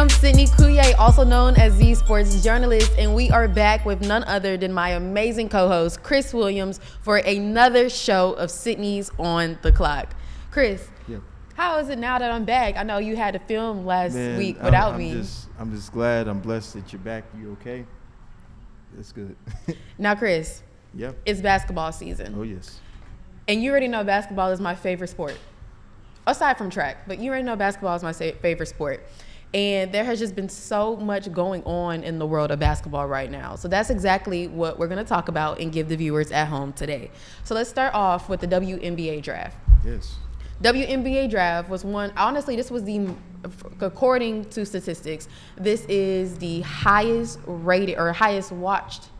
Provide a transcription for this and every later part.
am Sydney Couye, also known as the Sports Journalist, and we are back with none other than my amazing co-host, Chris Williams, for another show of Sydney's on the Clock. Chris, how is it now that I'm back? I know you had to film last week without me. I'm just glad. I'm blessed that you're back. You okay? That's good. Now, Chris, it's basketball season. Oh, yes. And you already know basketball is my favorite sport, aside from track. But you already know basketball is my favorite sport. And there has just been so much going on in the world of basketball right now. So that's exactly what we're going to talk about and give the viewers at home today. So let's start off with the WNBA draft. Yes. WNBA draft was one, honestly, this was according to statistics, this is the highest rated or highest watched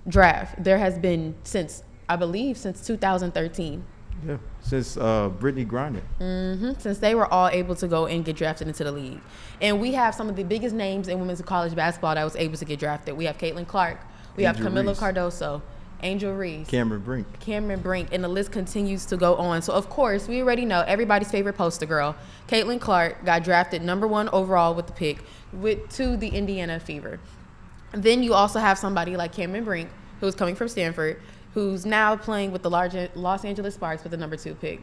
draft there has been since 2013. Yeah, since Brittany Griner. Since they were all able to go and get drafted into the league. And we have some of the biggest names in women's college basketball that was able to get drafted. We have Caitlin Clark. We have Camila Cardoso. Angel Reese. Cameron Brink. And the list continues to go on. So, of course, we already know everybody's favorite poster girl, Caitlin Clark, got drafted #1 overall with the pick to the Indiana Fever. Then you also have somebody like Cameron Brink, who's coming from Stanford, who's now playing with the Los Angeles Sparks with the #2 pick.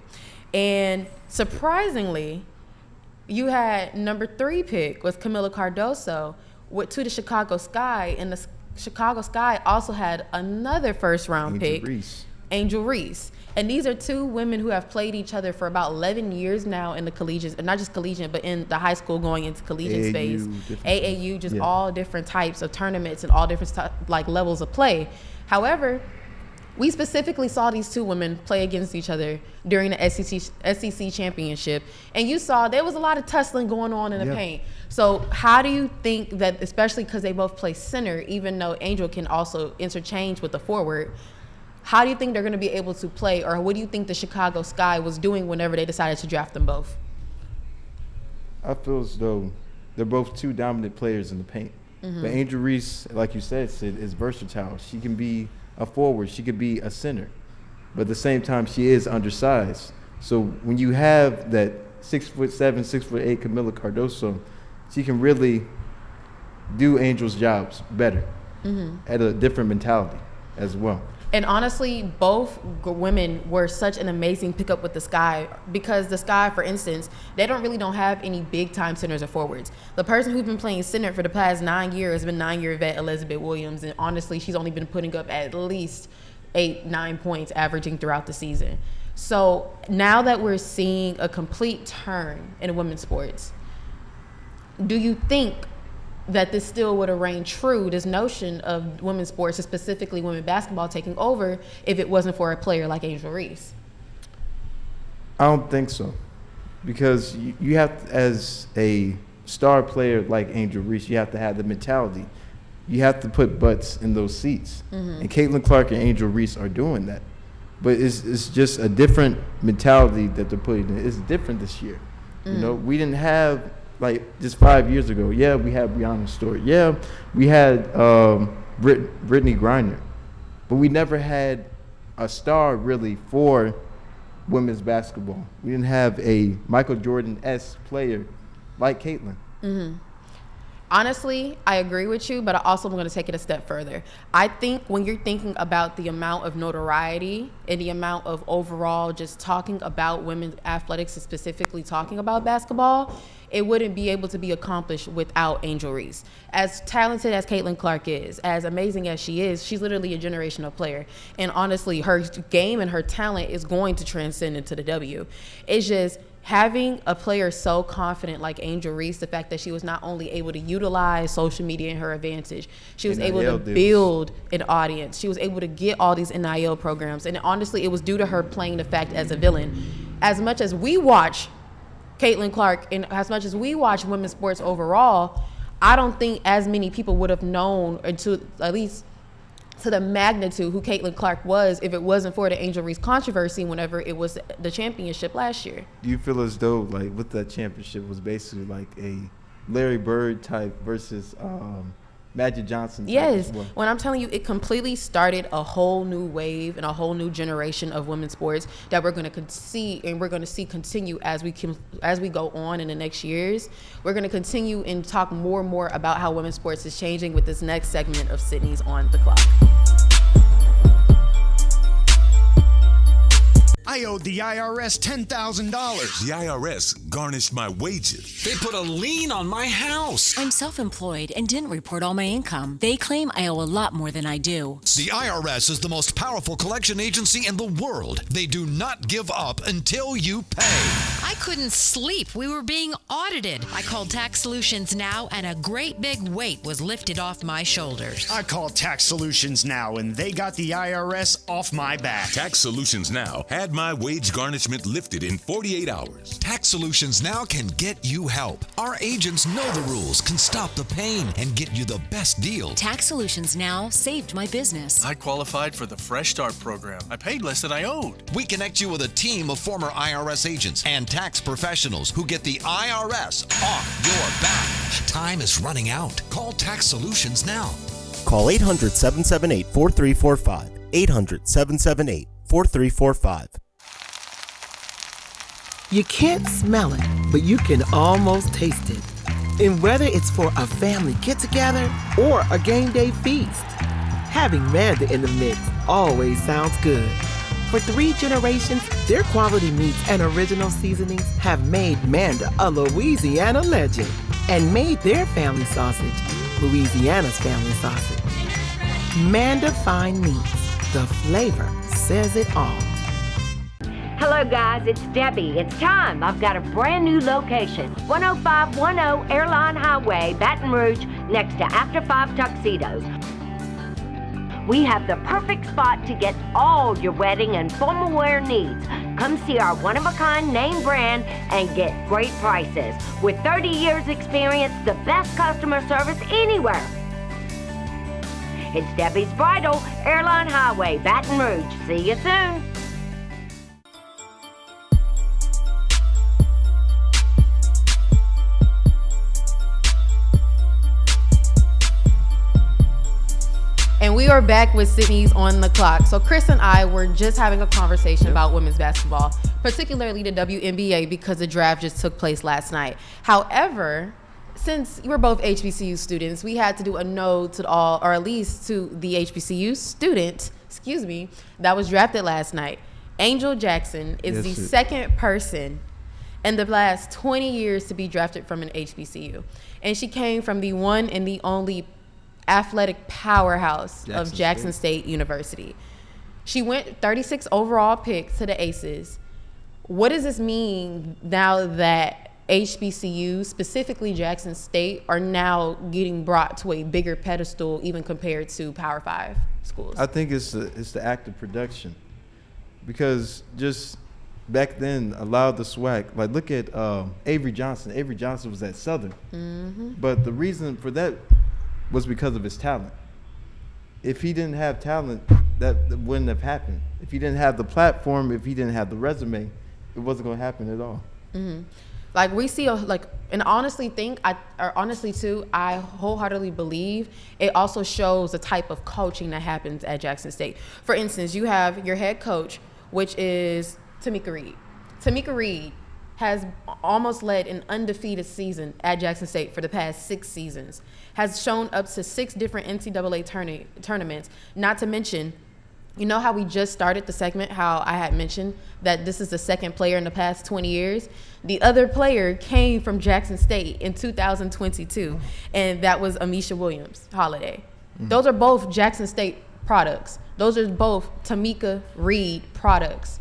And surprisingly, you had #3 pick was Camila Cardoso to the Chicago Sky, and the Chicago Sky also had another first-round pick, Angel Reese. And these are two women who have played each other for about 11 years now in the collegiate, not just collegiate, but in the high school going into collegiate space. AAU, just all different types of tournaments and all different levels of play. However, we specifically saw these two women play against each other during the SEC championship. And you saw there was a lot of tussling going on in the paint. So how do you think that, especially because they both play center, even though Angel can also interchange with the forward, how do you think they're going to be able to play, or what do you think the Chicago Sky was doing whenever they decided to draft them both? I feel as though they're both two dominant players in the paint. But Angel Reese, like you said, Sid, is versatile. She can be a forward, she could be a center, but at the same time she is undersized. So when you have that 6'7", 6'8" Camila Cardoso, she can really do Angel's jobs better at a different mentality as well. And honestly, both women were such an amazing pickup with the Sky, because the Sky, for instance, they don't have any big-time centers or forwards. The person who's been playing center for the past 9 years has been 9-year vet Elizabeth Williams, and honestly, she's only been putting up at least 8-9 points averaging throughout the season. So now that we're seeing a complete turn in women's sports, do you think that this still would have reigned true, this notion of women's sports, and specifically women's basketball taking over, if it wasn't for a player like Angel Reese? I don't think so, because you have to, as a star player like Angel Reese, you have to have the mentality. You have to put butts in those seats. And Caitlin Clark and Angel Reese are doing that. But it's just a different mentality that they're putting in. It's different this year. You know, we didn't have, just 5 years ago, we had Breonna Stewart. We had Brittany Griner. But we never had a star, really, for women's basketball. We didn't have a Michael Jordan-esque player like Caitlin. Honestly, I agree with you, but I also am going to take it a step further. I think when you're thinking about the amount of notoriety and the amount of overall just talking about women's athletics and specifically talking about basketball, it wouldn't be able to be accomplished without Angel Reese. As talented as Caitlin Clark is, as amazing as she is, she's literally a generational player. And honestly, her game and her talent is going to transcend into the W. It's just having a player so confident like Angel Reese, the fact that she was not only able to utilize social media in her advantage, she was able to build an audience. She was able to get all these NIL programs. And honestly, it was due to her playing the fact as a villain. As much as we watch Caitlin Clark and as much as we watch women's sports overall, I don't think as many people would have known, or to at least to the magnitude who Caitlin Clark was, if it wasn't for the Angel Reese controversy whenever it was the championship last year. Do you feel as though, with that championship was basically like a Larry Bird type versus Magic Johnson. Yes, when I'm telling you, it completely started a whole new wave and a whole new generation of women's sports that we're going to see, and we're going to see continue as we go on in the next years. We're going to continue and talk more and more about how women's sports is changing with this next segment of Sydney's On the Clock. I owed the IRS $10,000. The IRS garnished my wages. They put a lien on my house. I'm self-employed and didn't report all my income. They claim I owe a lot more than I do. The IRS is the most powerful collection agency in the world. They do not give up until you pay. I couldn't sleep. We were being audited. I called Tax Solutions Now, and a great big weight was lifted off my shoulders. I called Tax Solutions Now, and they got the IRS off my back. Tax Solutions Now had my wage garnishment lifted in 48 hours. Tax Solutions Now can get you help. Our agents know the rules, can stop the pain, and get you the best deal. Tax Solutions Now saved my business. I qualified for the Fresh Start program. I paid less than I owed. We connect you with a team of former IRS agents and tax professionals who get the IRS off your back. Time is running out. Call Tax Solutions now. Call 800-778-4345. 800-778-4345. You can't smell it, but you can almost taste it. And whether it's for a family get-together or a game day feast, having Manda in the mix always sounds good. For 3 generations, their quality meats and original seasonings have made Manda a Louisiana legend and made their family sausage Louisiana's family sausage. Manda Fine Meats, the flavor says it all. Hello guys, it's Debbie. It's time. I've got a brand new location. 10510 Airline Highway, Baton Rouge, next to After 5 Tuxedos. We have the perfect spot to get all your wedding and formal wear needs. Come see our one-of-a-kind name brand and get great prices. With 30 years experience, the best customer service anywhere. It's Debbie's Bridal, Airline Highway, Baton Rouge. See you soon. And we are back with Sydney's On the Clock. So Chris and I were just having a conversation about women's basketball, particularly the WNBA, because the draft just took place last night. However, since we're both HBCU students, we had to do a nod to all, or at least to the HBCU student, that was drafted last night. Angel Jackson is the second person in the last 20 years to be drafted from an HBCU. And she came from the one and the only athletic powerhouse of Jackson State University. She went 36 overall pick to the Aces. What does this mean now that HBCUs, specifically Jackson State, are now getting brought to a bigger pedestal even compared to Power 5 schools? I think it's the active production, because just back then, a lot of the swag, like look at Avery Johnson. Avery Johnson was at Southern, but the reason for that was because of his talent. If he didn't have talent, that wouldn't have happened. If he didn't have the platform, if he didn't have the resume, it wasn't going to happen at all. Like we see, and honestly I wholeheartedly believe it also shows the type of coaching that happens at Jackson State. For instance, you have your head coach, which is Tamika Reed. Tamika Reed has almost led an undefeated season at Jackson State for the past 6 seasons, has shown up to 6 different NCAA tournaments, not to mention, you know how we just started the segment, how I had mentioned that this is the second player in the past 20 years? The other player came from Jackson State in 2022, and that was Amisha Williams Holiday. Those are both Jackson State products. Those are both Tamika Reed products.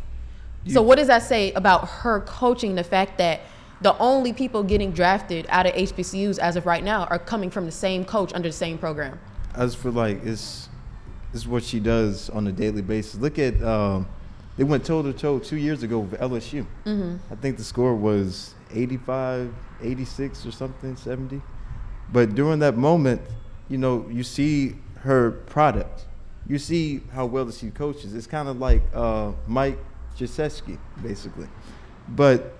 So what does that say about her coaching, the fact that the only people getting drafted out of HBCUs as of right now are coming from the same coach under the same program? I just feel like it's what she does on a daily basis. Look at, they went toe-to-toe 2 years ago with LSU. I think the score was 85, 86 or something, 70. But during that moment, you see her product. You see how well that she coaches. It's kind of like Mike Krzyzewski, basically. But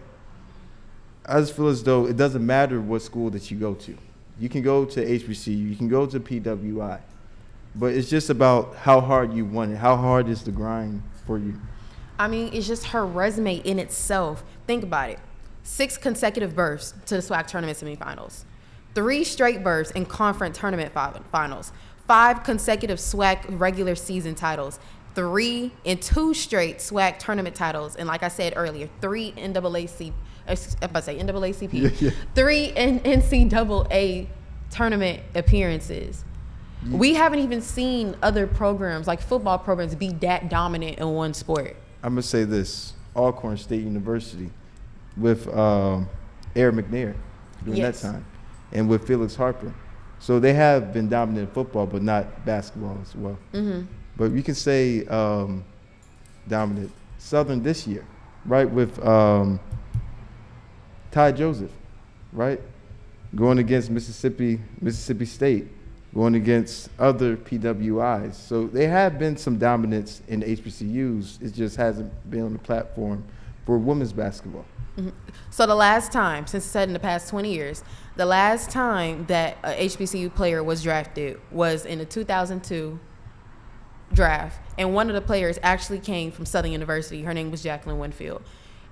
I just feel as though it doesn't matter what school that you go to. You can go to HBCU. You can go to PWI. But it's just about how hard you want it. How hard is the grind for you? I mean, it's just her resume in itself. Think about it. 6 consecutive berths to the SWAC tournament semifinals. 3 straight berths in conference tournament finals. 5 consecutive SWAC regular season titles. 3 and 2 straight SWAC tournament titles. And like I said earlier, 3 NAACP. 3 NCAA tournament appearances. We haven't even seen other programs, like football programs, be that dominant in one sport. I'm going to say this. Alcorn State University with Eric McNair during that time, and with Felix Harper. So they have been dominant in football, but not basketball as well. Mm-hmm. But you can say dominant. Southern this year, right, with Ty Joseph, right, going against Mississippi State, going against other PWIs. So there have been some dominance in HBCUs. It just hasn't been on the platform for women's basketball. Mm-hmm. So the last time, since it said in the past 20 years, the last time that a HBCU player was drafted was in the 2002 draft. And one of the players actually came from Southern University. Her name was Jacqueline Winfield.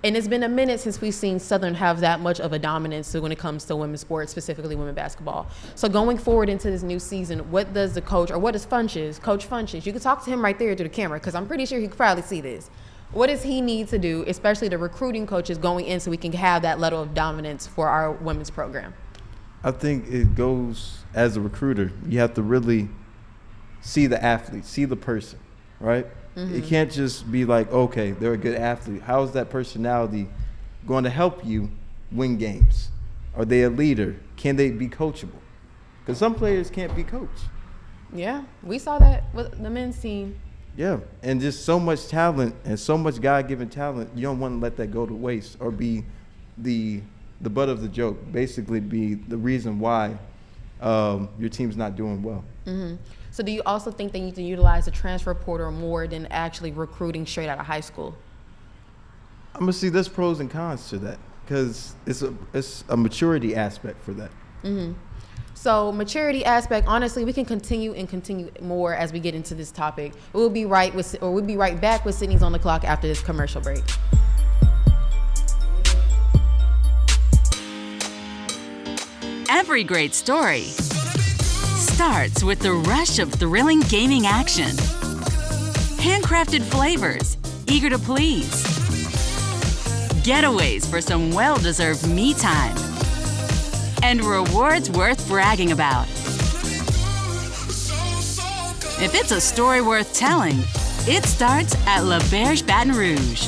And it's been a minute since we've seen Southern have that much of a dominance when it comes to women's sports, specifically women's basketball. So going forward into this new season, what does the coach, or what does Coach Funches, you can talk to him right there through the camera, because I'm pretty sure he could probably see this. What does he need to do, especially the recruiting coaches going in, so we can have that level of dominance for our women's program? I think it goes, as a recruiter, you have to really see the athlete, see the person, right? Mm-hmm. It can't just be like, okay, they're a good athlete. How is that personality going to help you win games? Are they a leader? Can they be coachable? Because some players can't be coached. Yeah, we saw that with the men's team. Yeah, and just so much talent and so much God-given talent, you don't want to let that go to waste or be the butt of the joke, basically be the reason why your team's not doing well. Mm-hmm. So do you also think they need to utilize the transfer portal more than actually recruiting straight out of high school? I'm going to see there's pros and cons to that, because it's a maturity aspect for that. Mm-hmm. So maturity aspect, honestly, we can continue more as we get into this topic. We'll be right back with Sydney's on the Clock after this commercial break. Every great story starts with the rush of thrilling gaming action. Handcrafted flavors, eager to please. Getaways for some well-deserved me time. And rewards worth bragging about. If it's a story worth telling, it starts at La Berge Baton Rouge.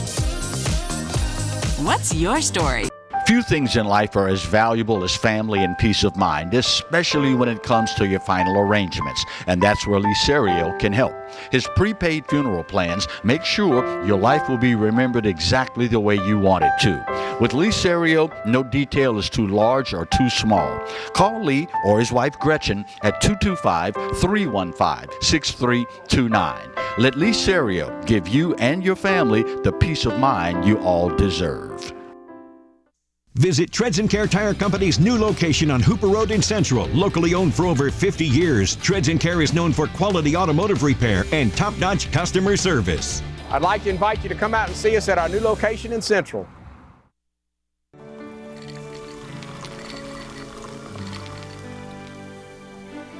What's your story? Few things in life are as valuable as family and peace of mind, especially when it comes to your final arrangements. And that's where Lee Serio can help. His prepaid funeral plans make sure your life will be remembered exactly the way you want it to. With Lee Serio, no detail is too large or too small. Call Lee or his wife Gretchen at 225-315-6329. Let Lee Serio give you and your family the peace of mind you all deserve. Visit Treads & Care Tire Company's new location on Hooper Road in Central. Locally owned for over 50 years, Treads & Care is known for quality automotive repair and top-notch customer service. I'd like to invite you to come out and see us at our new location in Central.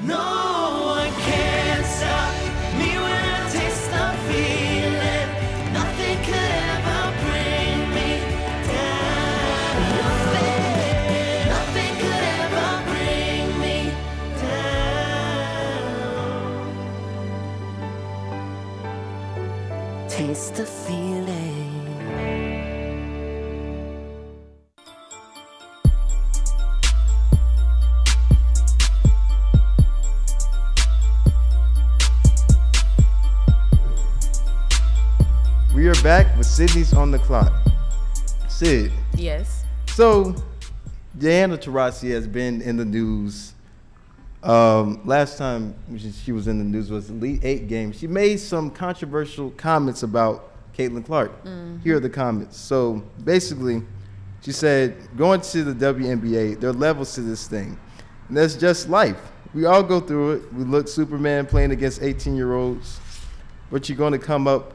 No one can stop me when I taste the feeling. Nothing could ever bring me down. Nothing could ever bring me down. Taste the feeling. We are back with Sydney's on the Clock. Sid. Yes. So, Diana Taurasi has been in the news. Last time she was in the news was the Elite 8 game. She made some controversial comments about Caitlin Clark. Mm-hmm. Here are the comments. So, basically, she said, going to the WNBA, there are levels to this thing. And that's just life. We all go through it. We look Superman playing against 18-year-olds, but you're going to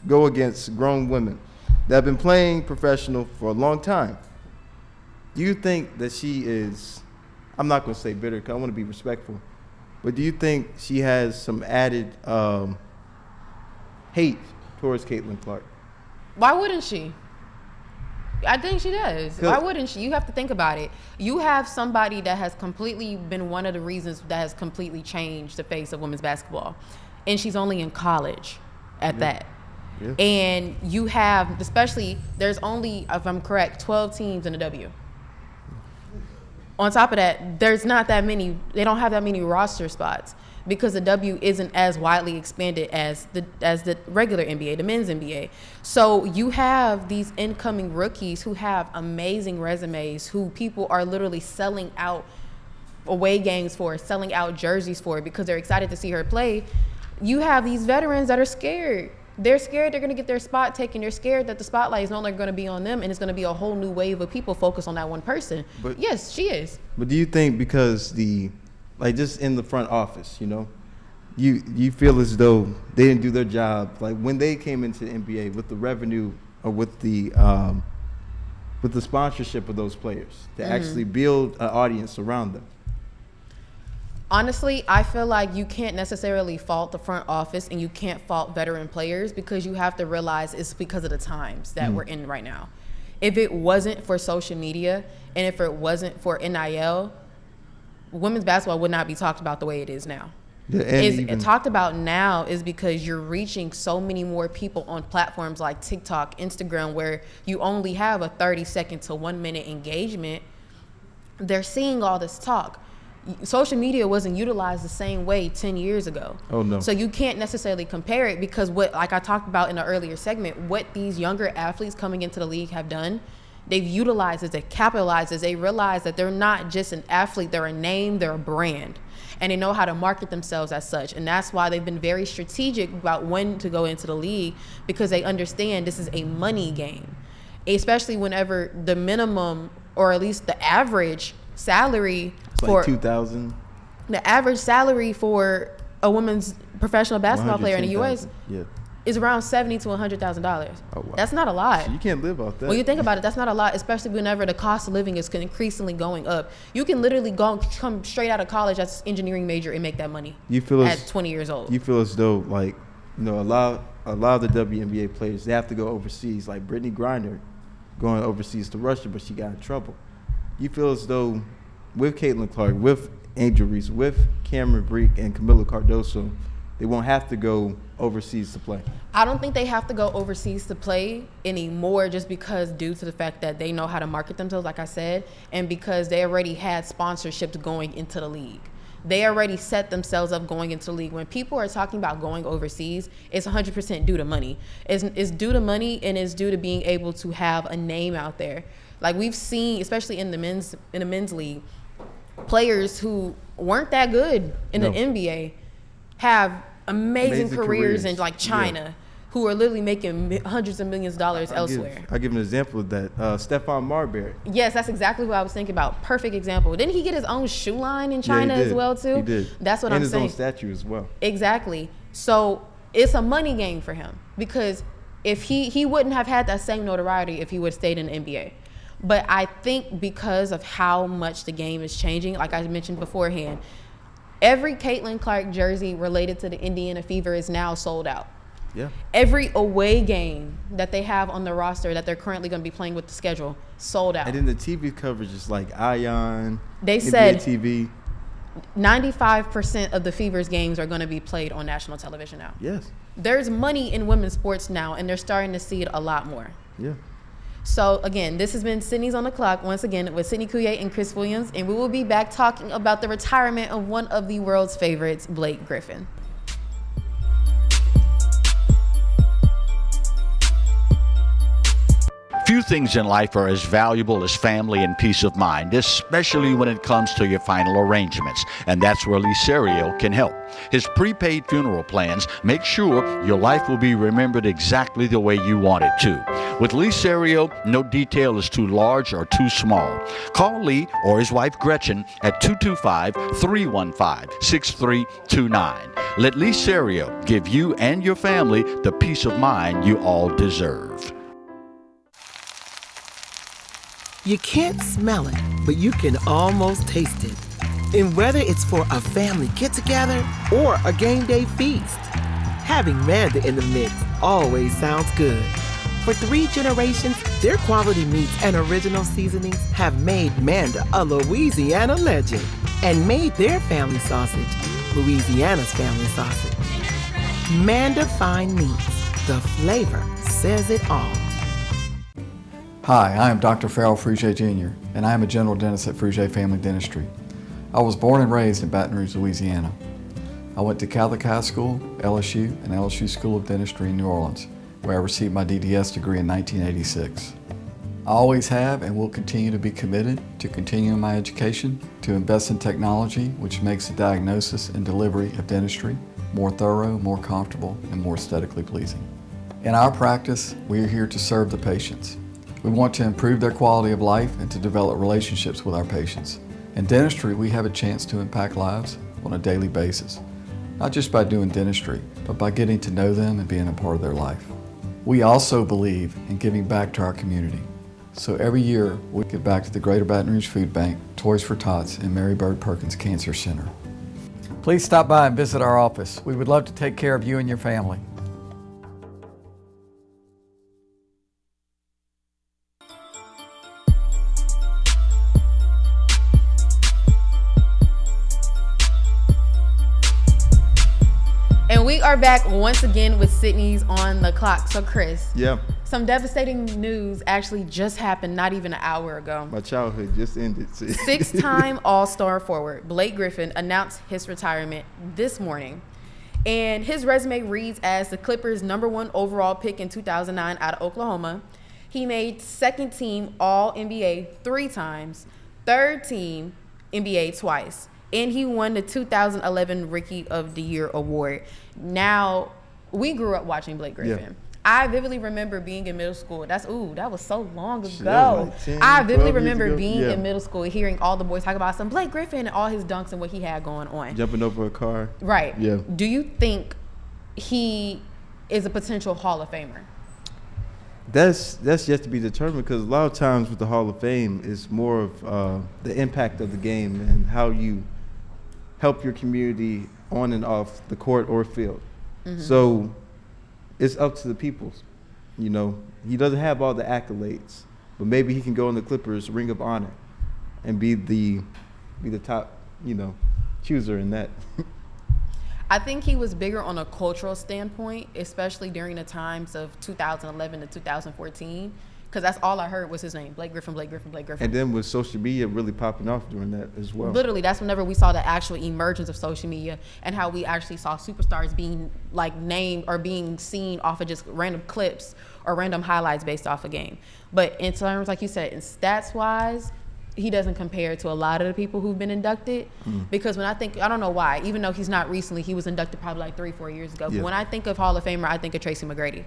go against grown women that have been playing professional for a long time. Do you think that she is, I'm not going to say bitter because I want to be respectful, but do you think she has some added hate towards Caitlin Clark? Why wouldn't she? I think she does. Why wouldn't she? You have to think about it. You have somebody that has completely been one of the reasons that has completely changed the face of women's basketball. And she's only in college at that. Yeah. And you have, especially, there's only, if I'm correct, 12 teams in the W. On top of that, there's not that many, they don't have that many roster spots because the W isn't as widely expanded as the regular NBA, the men's NBA. So you have these incoming rookies who have amazing resumes, who people are literally selling out away games for, selling out jerseys for because they're excited to see her play. You have these veterans that are scared. They're scared they're going to get their spot taken. They're scared that the spotlight is no longer going to be on them and it's going to be a whole new wave of people focused on that one person. But yes, she is. But do you think because just in the front office, you feel as though they didn't do their job? Like when they came into the NBA with the revenue or with the sponsorship of those players to actually build an audience around them. Honestly, I feel like you can't necessarily fault the front office and you can't fault veteran players because you have to realize it's because of the times that we're in right now. If it wasn't for social media and if it wasn't for NIL, women's basketball would not be talked about the way it is now. Yeah, It's talked about now is because you're reaching so many more people on platforms like TikTok, Instagram, where you only have a 30-second to 1 minute engagement. They're seeing all this talk. Social media wasn't utilized the same way 10 years ago. Oh, no. So you can't necessarily compare it because like I talked about in the earlier segment, what these younger athletes coming into the league have done, they've utilized it, they capitalized it, they realize that they're not just an athlete, they're a name, they're a brand. And they know how to market themselves as such. And that's why they've been very strategic about when to go into the league because they understand this is a money game. Especially whenever the minimum or at least the average salary like $2,000. The average salary for a women's professional basketball player in the U.S. is around $70,000 to $100,000. Oh, wow. That's not a lot. So you can't live off that. When you think about it, that's not a lot, especially whenever the cost of living is increasingly going up. You can literally come straight out of college as an engineering major and make that money at 20 years old. You feel as though, a lot of the WNBA players, they have to go overseas, like Brittany Griner going overseas to Russia, but she got in trouble. You feel as though with Caitlin Clark, with Angel Reese, with Cameron Brink and Camila Cardoso, they won't have to go overseas to play. I don't think they have to go overseas to play anymore just because due to the fact that they know how to market themselves, like I said, and because they already had sponsorships going into the league. They already set themselves up going into the league. When people are talking about going overseas, it's 100% due to money. It's due to money and it's due to being able to have a name out there. Like we've seen, especially in the men's league, players who weren't that good in the NBA have amazing careers in like China, who are literally making hundreds of millions of dollars elsewhere. I'll give an example of that. Stephon Marbury. Yes, that's exactly what I was thinking about. Perfect example. Didn't he get his own shoe line in China as well too? He did. That's what I'm saying. And his own statue as well. Exactly. So it's a money game for him because if he wouldn't have had that same notoriety if he would have stayed in the NBA. But I think because of how much the game is changing, like I mentioned beforehand, every Caitlin Clark jersey related to the Indiana Fever is now sold out. Yeah. Every away game that they have on the roster that they're currently going to be playing with the schedule, sold out. And then the TV coverage is like Ion, they NBA said TV. 95% of the Fever's games are going to be played on national television now. Yes. There's money in women's sports now, and they're starting to see it a lot more. Yeah. So again, this has been Sydney's on the Clock once again with Sydney Coulier and Chris Williams, and we will be back talking about the retirement of one of the world's favorites, Blake Griffin. Few things in life are as valuable as family and peace of mind, especially when it comes to your final arrangements, and that's where Lee Serio can help. His prepaid funeral plans make sure your life will be remembered exactly the way you want it to. With Lee Serio, no detail is too large or too small. Call Lee or his wife Gretchen at 225-315-6329. Let Lee Serio give you and your family the peace of mind you all deserve. You can't smell it, but you can almost taste it. And whether it's for a family get-together or a game day feast, having Manda in the mix always sounds good. For 3 generations, their quality meats and original seasonings have made Manda a Louisiana legend and made their family sausage Louisiana's family sausage. Manda Fine Meats, the flavor says it all. Hi, I am Dr. Farrell Frugier Jr., and I am a general dentist at Frugier Family Dentistry. I was born and raised in Baton Rouge, Louisiana. I went to Catholic High School, LSU, and LSU School of Dentistry in New Orleans, where I received my DDS degree in 1986. I always have and will continue to be committed to continuing my education, to invest in technology which makes the diagnosis and delivery of dentistry more thorough, more comfortable, and more aesthetically pleasing. In our practice, we are here to serve the patients. We want to improve their quality of life and to develop relationships with our patients. In dentistry, we have a chance to impact lives on a daily basis, not just by doing dentistry, but by getting to know them and being a part of their life. We also believe in giving back to our community. So every year, we give back to the Greater Baton Rouge Food Bank, Toys for Tots, and Mary Bird Perkins Cancer Center. Please stop by and visit our office. We would love to take care of you and your family. And we are back once again with Sydney's on the clock. So Chris, Yeah. some devastating news actually just happened not even an hour ago. My childhood just ended. 6-time All-Star forward Blake Griffin announced his retirement this morning. And his resume reads as the Clippers' #1 overall pick in 2009 out of Oklahoma. He made second team All-NBA 3 times, third team NBA twice, and he won the 2011 Rookie of the Year award. Now, we grew up watching Blake Griffin. Yeah. I vividly remember being in middle school. That was so long Shit, ago. that was like 10, I vividly 12 years remember ago. being Yeah. in middle school, hearing all the boys talk about some Blake Griffin and all his dunks and what he had going on. Jumping over a car. Right. Yeah. Do you think he is a potential Hall of Famer? That's yet to be determined, because a lot of times with the Hall of Fame is more of the impact of the game and how you help your community on and off the court or field. Mm-hmm. So it's up to the people. You know, he doesn't have all the accolades, but maybe he can go in the Clippers Ring of Honor and be the top, chooser in that. I think he was bigger on a cultural standpoint, especially during the times of 2011 to 2014, because that's all I heard was his name, Blake Griffin, Blake Griffin, Blake Griffin. And then with social media really popping off during that as well. Literally, that's whenever we saw the actual emergence of social media and how we actually saw superstars being named or being seen off of just random clips or random highlights based off a game. But in terms, like you said, in stats wise, he doesn't compare to a lot of the people who've been inducted. Because when I don't know why, even though he's not recently, he was inducted probably 3-4 years ago. Yeah. But when I think of Hall of Famer, I think of Tracy McGrady.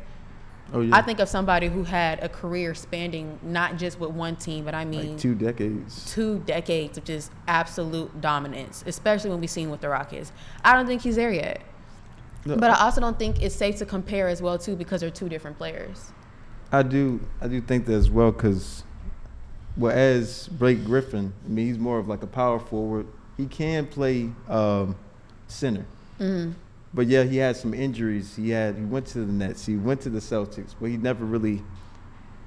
Oh, yeah. I think of somebody who had a career spanning not just with one team, but I mean 2 decades. 2 decades of just absolute dominance, especially when we've seen what the Rock is. I don't think he's there yet. No. But I also don't think it's safe to compare as well too, because they're 2 different players. I do think that as well, because as Blake Griffin, I mean, he's more of like a power forward. He can play center. Mm-hmm. But yeah, he had some injuries. He went to the Nets, he went to the Celtics, but he never really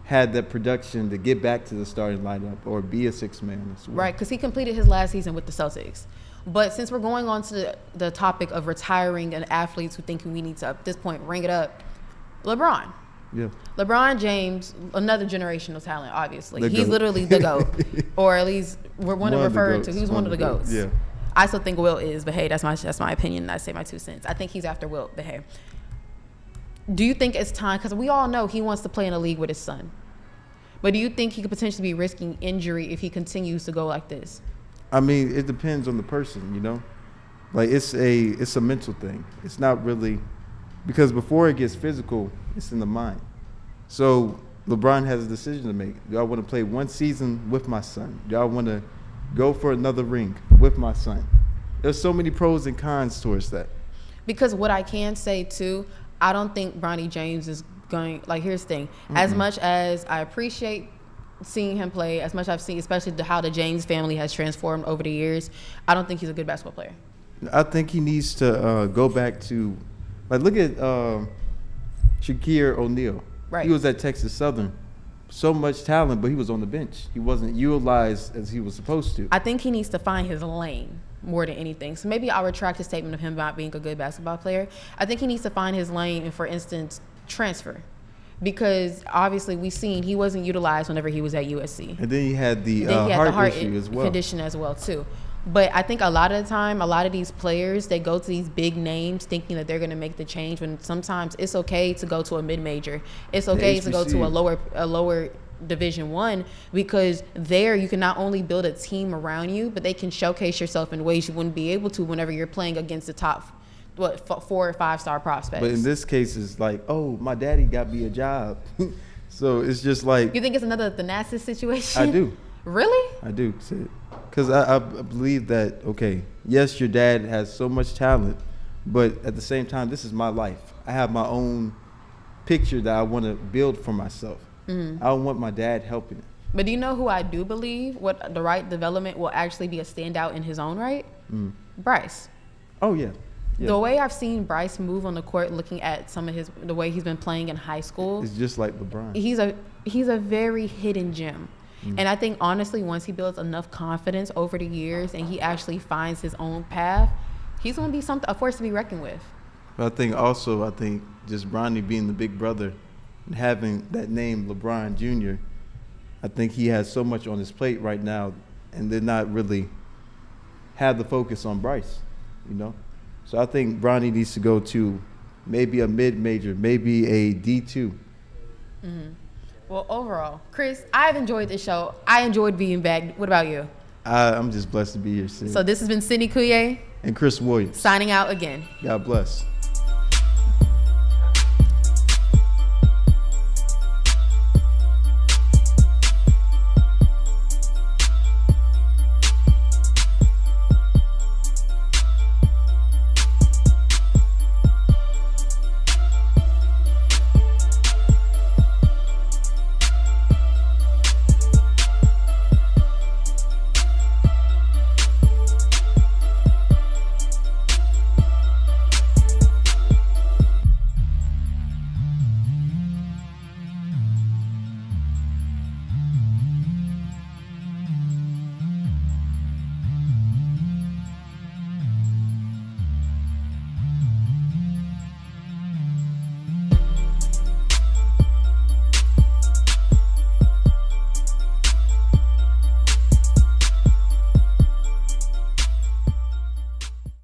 had that production to get back to the starting lineup or be a 6-man as well. Right, because he completed his last season with the Celtics. But since we're going on to the topic of retiring and athletes who think we need to, at this point, ring it up, LeBron. Yeah. LeBron James, another generational talent, obviously. The He's GOAT. literally the GOAT. Or at least we're One of the referring to. GOATs. He's one of the GOATs. Yeah. I still think Wilt is, but hey, that's my opinion. I say my 2 cents. I think he's after Wilt, but hey. Do you think it's time, because we all know he wants to play in a league with his son. But do you think he could potentially be risking injury if he continues to go like this? I mean, it depends on the person, you know? Like, it's a mental thing. It's not really, because before it gets physical, it's in the mind. So LeBron has a decision to make. Do I want to play one season with my son? Do I want to go for another ring with my son? There's so many pros and cons towards that. Because what I can say too, I don't think Bronny James is going, like, here's the thing. As much as I appreciate seeing him play, as much I've seen, especially how the James family has transformed over the years, I don't think he's a good basketball player. I think he needs to go back to, like, look at Shaquille O'Neal. Right. He was at Texas Southern. So much talent, but he was on the bench. He wasn't utilized as he was supposed to. I think he needs to find his lane more than anything. So maybe I'll retract the statement of him not being a good basketball player. I think he needs to find his lane and, for instance, transfer. Because obviously we've seen he wasn't utilized whenever he was at USC. And then he had the heart issue as well. Condition as well too. But I think a lot of the time, a lot of these players, they go to these big names thinking that they're going to make the change, when sometimes it's okay to go to a mid-major. It's okay to go to a lower Division I, because there you can not only build a team around you, but they can showcase yourself in ways you wouldn't be able to whenever you're playing against the top 4 or 5 star prospects. But in this case, it's like, oh, my daddy got me a job. So it's just like. You think it's another Thanasis situation? I do. Really? I do. Because I believe that, okay, yes, your dad has so much talent, but at the same time, this is my life. I have my own picture that I want to build for myself. I don't want my dad helping it. But do you know who I do believe what the right development will actually be a standout in his own right? Bryce. Oh, yeah. The way I've seen Bryce move on the court, looking at some of the way he's been playing in high school. It's just like LeBron. He's a very hidden gem. And I think, honestly, once he builds enough confidence over the years and he actually finds his own path, he's going to be a force to be reckoned with. But I think just Bronny being the big brother and having that name, LeBron Jr., I think he has so much on his plate right now, and they're not really have the focus on Bryce, you know? So I think Bronny needs to go to maybe a mid-major, maybe a D2. Well, overall, Chris, I've enjoyed this show. I enjoyed being back. What about you? I'm just blessed to be here, Sid. So this has been Cindy Couye and Chris Williams signing out again. God bless.